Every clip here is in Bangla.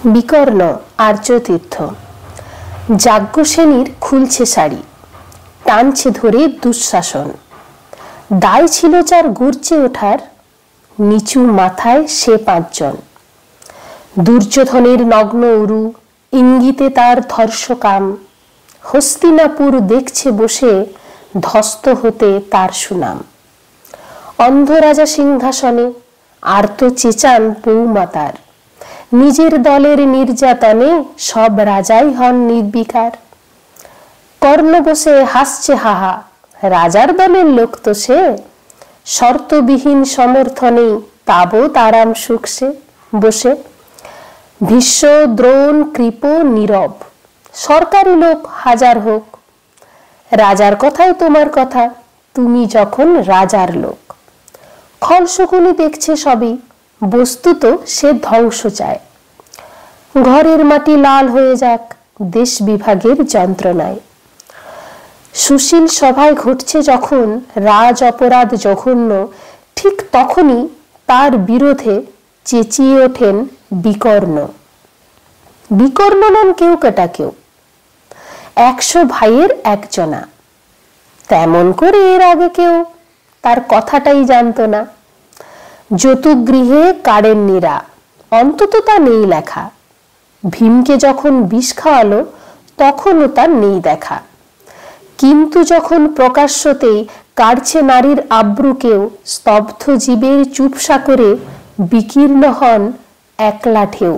বিকর্ণ আর্যতীর্থ। যাজ্ঞসেনীর খুলছে শাড়ি, টানছে ধরে দুঃশাসন। দায় ছিল যার গর্জে ওঠার, নিচু মাথায় সে 5 জন। দুর্যোধনের নগ্ন উরু, ইঙ্গিতে তার ধর্ষকাম। হস্তিনাপুর দেখছে বসে, ধস্ত হতে তার সুনাম। অন্ধ রাজা সিংহাসনে, আর্ত চেঁচান বৌমাতার। নিজের দলের নির্যাতনে সব রাজাই হন নির্বিকার। কর্ণ বসে হাসছে হাহা, রাজার দলের লোক তো সে। শর্তবিহীন সমর্থনে তাবৎ আরাম সুখসে বসে। ভীষ্ম, দ্রোণ, কৃপ, নীরব, সরকারি লোক হাজার হোক। রাজার কথাই তোমার কথা, তুমি যখন রাজার লোক। খলশকুনি দেখছে সবই, বস্তুত সে ধ্বংস চায়। ঘরের মাটি লাল হয়ে যাক দেশ বিভাগের যন্ত্রণায়। সুশীল সভায় ঘটছে যখন রাজ অপরাধ জঘন্য, ঠিক তখনই তার বিরোধে চেঁচিয়ে ওঠেন বিকর্ণ। বিকর্ণ নন কেউ কেটা কেউ, 100 ভাইয়ের একজনা। তেমন করে এর আগে কেউ তার কথাটাই জানত না। যতুগৃহে কাড়েন নীরা, অন্তত তা নেই লেখা। ভীমকে যখন বিষ খাওয়ালো তখনও তার নেই দেখা। কিন্তু যখন প্রকাশ্যতেই কাড়ছে নারীর আব্রুকেও, স্তব্ধ জীবের চুপসা করে বিকীর্ণ হন একলা ঢেউ।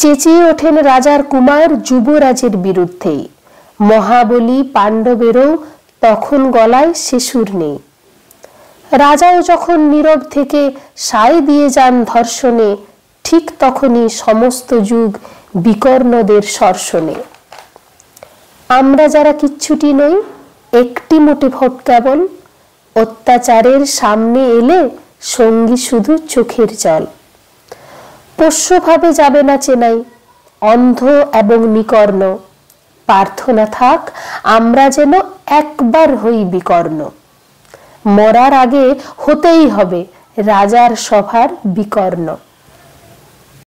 চেঁচিয়ে ওঠেন রাজার কুমার যুবরাজের বিরুদ্ধেই। মহাবলী পাণ্ডবেরও তখন গলায় সে সুর নেই। রাজাও যখন নীরব থেকে সায় দিয়ে যান ধর্ষণে, ঠিক তখনই সমস্ত যুগ বিকর্ণদের সর্ষণে। আমরা যারা কিচ্ছুটি নই, একটি মোটে ভোট কেবল, অত্যাচারের সামনে এলে সঙ্গী শুধু চোখের জল। পোষ্যভাবে যাবে না চেনাই, অন্ধ এবং নিকর্ণ। প্রার্থনা থাক আমরা যেন একবার হই বিকর্ণ। মরার আগে হতেই হবে রাজার সভার বিকর্ণ।